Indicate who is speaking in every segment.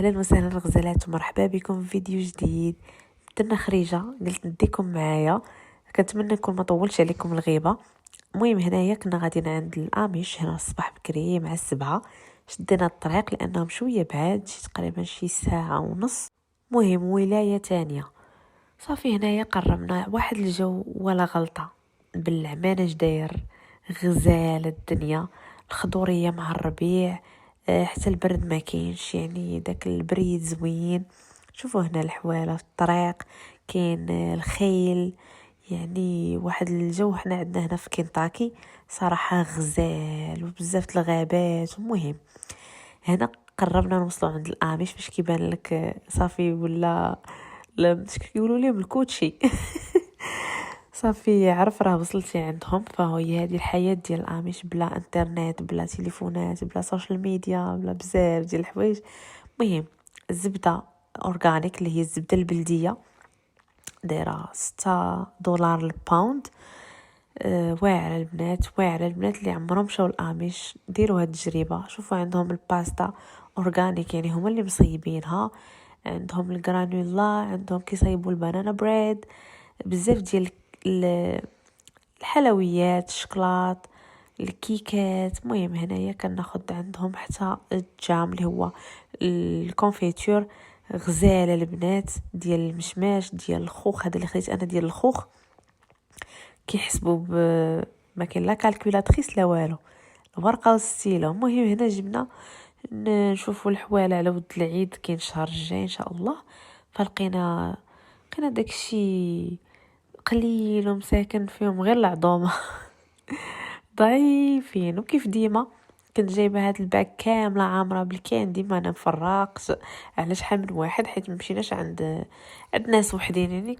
Speaker 1: اهلا وسهلا غزالات، ومرحبا بكم في فيديو جديد. درنا خريجه قلت نديكم معايا، كنتمنى نكون ما طولش عليكم الغيبه. المهم هنايا كنا غاديين عند الاميش هنا الصباح بكري مع 7. شدينا الطريق لانهم شويه بعاد، تقريبا شي ساعه ونص. مهم ولايه تانية. صافي هنايا قربنا واحد الجو ولا غلطه. بالعمانه جداير غزال الدنيا، الخضوريه مع الربيع. حتى البرد ما كاينش، يعني داك البريد زوين. شوفوا هنا الحواله في الطريق، كاين الخيل، يعني واحد الجو. حنا عندنا هنا في كنتاكي صراحه غزال وبزاف الغابات. المهم هنا قربنا نوصلوا عند الاميش باش كيبان لك صافي ولا لا باش كيقولوا لهم الكوتشي. صافي عرف راه وصلتي عندهم. فهي هذه الحياه ديال الاميش، بلا انترنت بلا تليفونات بلا سوشيال ميديا بلا بزاف ديال الحوايج. المهم الزبده اورغانيك اللي هي الزبده البلديه دايره $6 الباوند. واعره البنات، واعره البنات اللي عمرهم مشاو الاميش ديروا هاد التجربه. شوفوا عندهم الباستا اورغانيك، يعني هما اللي مصيبينها. عندهم الجرانولا، عندهم كيصايبوا البنانا بريد، بزاف ديال الحلويات، الشكلاط، الكيكات. المهم هنايا كناخد عندهم حتى الجام اللي هو الكونفيتور. غزاله البنات ديال المشماش ديال الخوخ. هذا اللي خديت انا ديال الخوخ كيحسبوا ما كاين لا كالكولاتريس لا والو، الورقه والستيلو. المهم هنا جبنا نشوفوا الحواله على ود العيد، كاين الشهر الجاي ان شاء الله. فلقينا داكشي قليل ومساكن فيهم غير العظومه. ضعيفين. وكيف ديما كنت جايبه هاد الباك كامله عامره بالكان. ديما انا مفرقت على شحال من واحد، حيت مشيناش عند ناس وحدين، يعني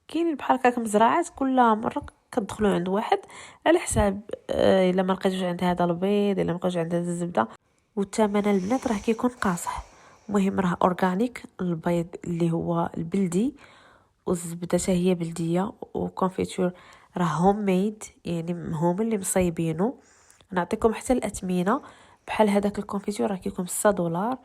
Speaker 1: كاينين بحال هكاك مزرعات. كل مره كتدخلوا عند واحد على حساب الا ما لقيتوش عند هذا البيض، الا ما لقيتوش عند هذا الزبده. والثمن البنات راه كيكون قاصح. المهم راه اورغانيك البيض اللي هو البلدي، والزبده حتى هي بلديه، وكونفيتور راه هوم ميد، يعني هما اللي مصايبينه. نعطيكم حتى الاثمنه. بحال هذاك الكونفيتور راه كيكون $6.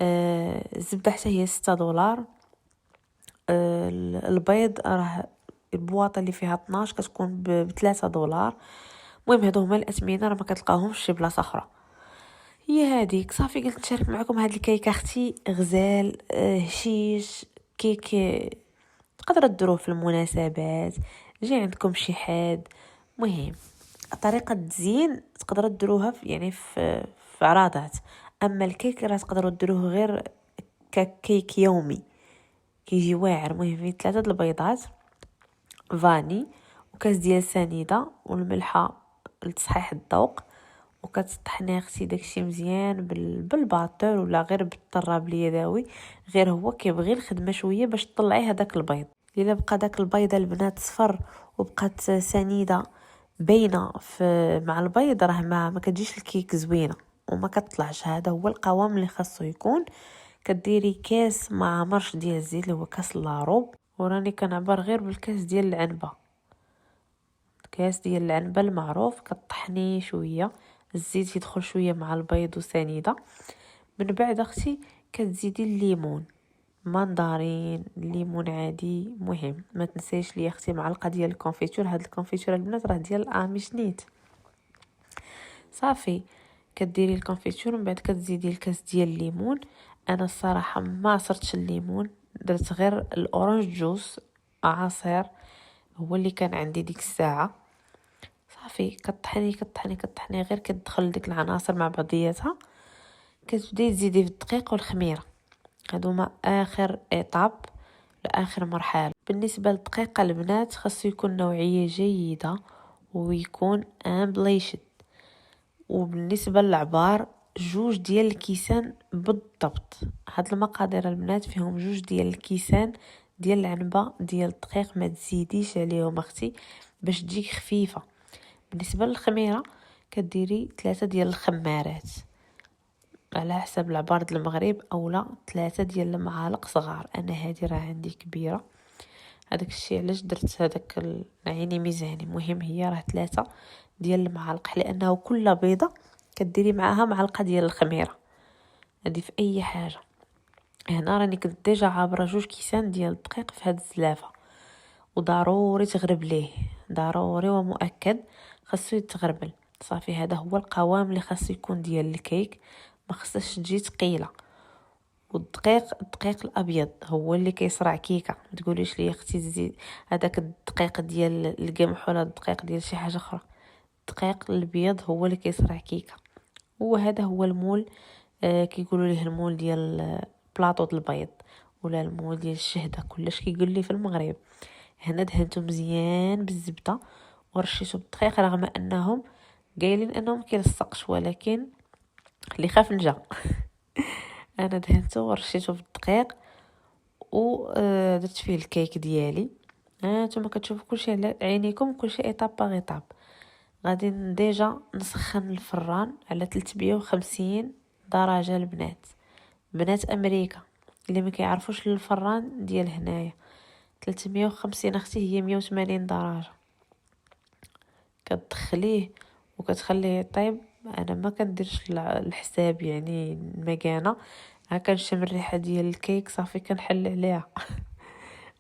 Speaker 1: الزبده حتى هي $6. البيض راه البواطه اللي فيها 12 كتكون $3. المهم هادو هما الاثمنه، راه ما كتلقاوهمش شي بلاصه اخرى. هي هذيك. صافي قلت نشارك معكم هاد الكيك اختي غزال. هشيش كيك تقدروا ديروه في المناسبات، جي عندكم شي حد. مهم طريقه التزيين تقدروا ديروها في عراضات. اما الكيك راه تقدروا ديروه غير ككيك يومي، كيجي واعر. المهم فيه 3 البيضات، فاني، وكاس ديال سنيده، والملحه لتصحيح الذوق. وكتطحني اختي داكشي مزيان بالباطور ولا غير بالطراب اليدوي، غير هو كيبغي الخدمه شويه باش تطلعي هذاك البيض. الا بقى داك البيضه البنات صفر وبقات سنيده باينه مع البيض، راه ما كتجيش الكيك زوينه وما كتطلعش. هذا هو القوام اللي خاصو يكون. كديري كاس مع مرش ديال الزيت اللي هو كاس لاروب، وراني كنعبر غير بالكاس ديال العنبه. كاس ديال العنبه المعروف، كطحني شويه الزيت يدخل شويه مع البيض وسنيده. من بعد اختي كتزيدي الليمون، مندارين، الليمون عادي. مهم ما تنسيش لي اختي معلقه ديال الكونفيتور. هاد الكونفيتور البنات راه ديال الاميش نيت. صافي كديري الكونفيتور، من بعد كتزيدي الكاس ديال الليمون. انا الصراحه ما عصرتش الليمون، درت غير الاورانج جوس عصير، هو اللي كان عندي ديك الساعه. صافي كطحني غير كتدخل ديك العناصر مع بعضياتها. كتبداي تزيدي في الدقيق والخميره، هادو ما اخر ايطاب لاخر مرحله. بالنسبه للدقيق البنات خاصو يكون نوعيه جيده ويكون بليشد. وبالنسبه للعبار 2 ديال الكيسان بالضبط. هاد المقادير البنات فيهم 2 ديال الكيسان ديال العنبه ديال الدقيق، ما تزيديش عليهم اختي باش تجيك خفيفه. بالنسبه للخميره كديري 3 ديال الخمارات على حسب العبار د المغرب، اولا 3 ديال المعالق صغار. انا هذه راه عندي كبيره، هذاك الشيء علاش درت هذاك عيني ميزاني. مهم هي راه 3 ديال المعالق، لانه كل بيضه كديري معاها معلقه ديال الخميره. هذه في اي حاجه. هنا راني كنت ديجا عابره 2 كيسان ديال الدقيق في هاد الزلافه، وضروري تغرب ليه، ضروري ومؤكد خاصو يتغربل. صافي هذا هو القوام اللي خاصو يكون ديال الكيك، ما خصهاش تجي ثقيله. الدقيق الابيض هو اللي كيصرع كيكه. ما تقوليش لي اختي زيد هذاك الدقيق ديال القمح ولا الدقيق ديال شي حاجه اخرى. الدقيق الابيض هو اللي كيصرع كيكه، وهذا هو المول. كيقولوا ليه المول ديال بلاطو البيض ولا المول ديال الشهده، كلش كيقول لي في المغرب. هنا دهنته مزيان بالزبده ورشيته بالدقيق، رغم انهم قايلين انهم كيلصقش، ولكن اللي خاف نجا. انا دهنته ورشيته بالدقيق ودرت فيه الكيك ديالي. نتوما كتشوفوا كلشي على عينيكم، كلشي ايطاب باغ ايطاب. غادي ديجا نسخن الفران على 350 درجه. بنات امريكا اللي ما كيعرفوش الفران ديال هنايا 350 اختي هي 180 درجه. كتدخليه وكتخليه يطيب. انا ما كنديرش الحساب يعني المكانه، كنشم الريحه ديال الكيك صافي كنحل عليها.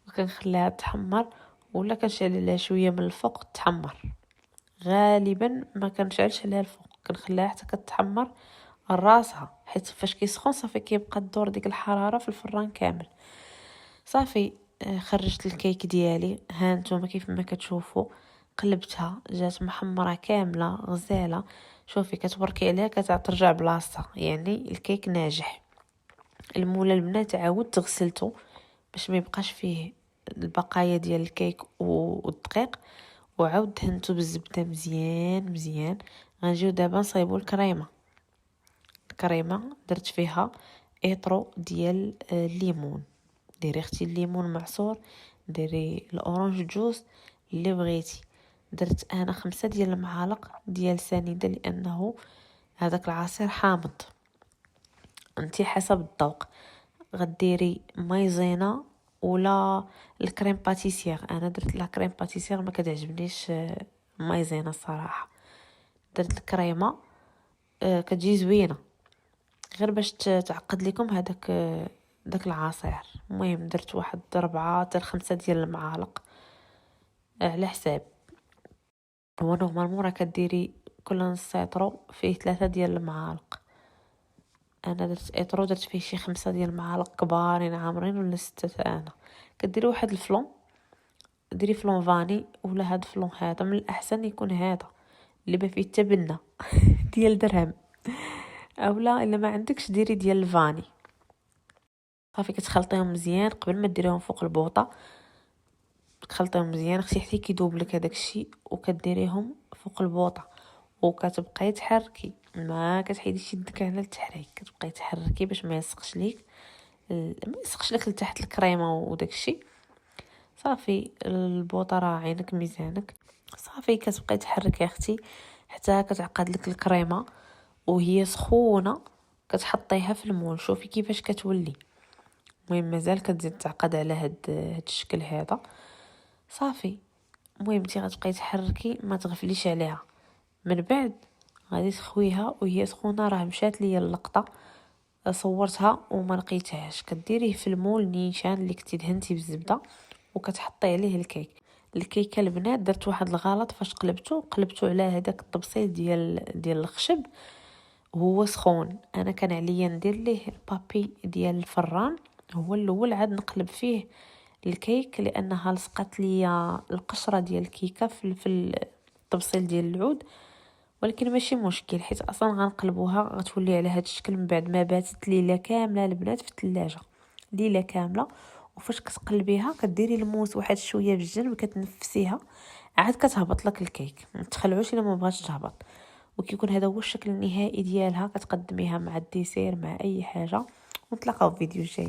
Speaker 1: وكنخليها تحمر، ولا كنشعل عليها شويه من الفوق تحمر. غالبا ما كنشعلش عليها الفوق، كنخليها حتى كتحمر راسها، حيت فاش كيسخن صافي كيبقى الدور ديك الحراره في الفران كامل. صافي خرجت الكيك ديالي، ها نتوما كيف ما كتشوفوا قلبتها جات محمره كامله غزاله. شوفي كتبركي عليها كترجع بلاصتها، يعني الكيك ناجح. المولى البنات عاود غسلته باش ما يبقاش فيه البقايا ديال الكيك والدقيق، وعاود دهنته بالزبده مزيان مزيان. غنجيو دابا نصايبوا الكريمه درت فيها ايطرو ديال الليمون. ديري اختي الليمون معصور، ديري الاورانج جوز اللي بغيتي. درت انا 5 ديال المعالق ديال سنيده لانه هذاك العصير حامض. انتي حسب الذوق غديري مايزينا ولا الكريم باتيسير. انا درت لا كريم باتيسير، ما كتعجبنيش مايزينا الصراحه. درت الكريمه كتجي زوينه، غير باش تعقد لكم هذاك داك العصير. المهم درت واحد 4 حتى 5 ديال المعالق على حساب. هو نورمالمون راه كديري كل نص ايطرو فيه 3 ديال المعالق. انا درت ايطرو درت فيه شي 5 ديال المعالق كبارين عامرين ولا 6. انا كديري واحد الفلون، ديري فلون فاني ولا هاد الفلون هذا من الاحسن يكون هذا اللي ما فيه تبنه ديال درهم، اولا الا ما عندكش ديري ديال الفاني. صافي كتخلطيهم مزيان قبل ما ديريهم فوق البوطه. تخلطيهم مزيان اختي حتى كيذوب لك هذاك الشيء، وكديريهم فوق البوطه وكتبقاي تحركي. ما كتحيديش يدك على التحريك، كتبقاي تحركي باش ما يلصقش لك لتحت الكريمه وداك الشيء. صافي البوطه راه عينك ميزانك. صافي كتبقاي تحركي اختي حتى كتعقد لك الكريمه وهي سخونه. كتحطيها في المول، شوفي كيفاش كتولي. المهم مازال كتزيد تعقد على هاد الشكل هذا. صافي المهم انتي غتبقاي تحركي ما تغفليش عليها. من بعد غادي تخويها وهي سخونه. راه مشات ليا اللقطه صورتها وما لقيتهاش. كديريه في المول نيشان اللي كنتي دهنتي بالزبده وكتحطي عليه الكيكه. البنات درت واحد الغلط فاش قلبته على هذاك الطبسيل ديال الخشب وهو سخون. انا كان عليا ندير ليه البابي ديال الفران هو الاول، عاد نقلب فيه الكيك لانها لصقت ليا القشره ديال الكيكه في الطبسيل ديال العود. ولكن ماشي مشكل، حيت اصلا غنقلبوها غتولي على هذا الشكل من بعد ما باتت ليله كامله البنات في الثلاجه ليله كامله. وفاش كتقلبيها كديري الموس واحد شويه بالجنب كتنفسيها، عاد كتهبط لك الكيك. ما تخلعوش الا ما بغاتش تهبط. وكيكون هذا هو الشكل النهائي ديالها. كتقدميها مع الديسير مع اي حاجه. ونتلاقاو في فيديو جاي.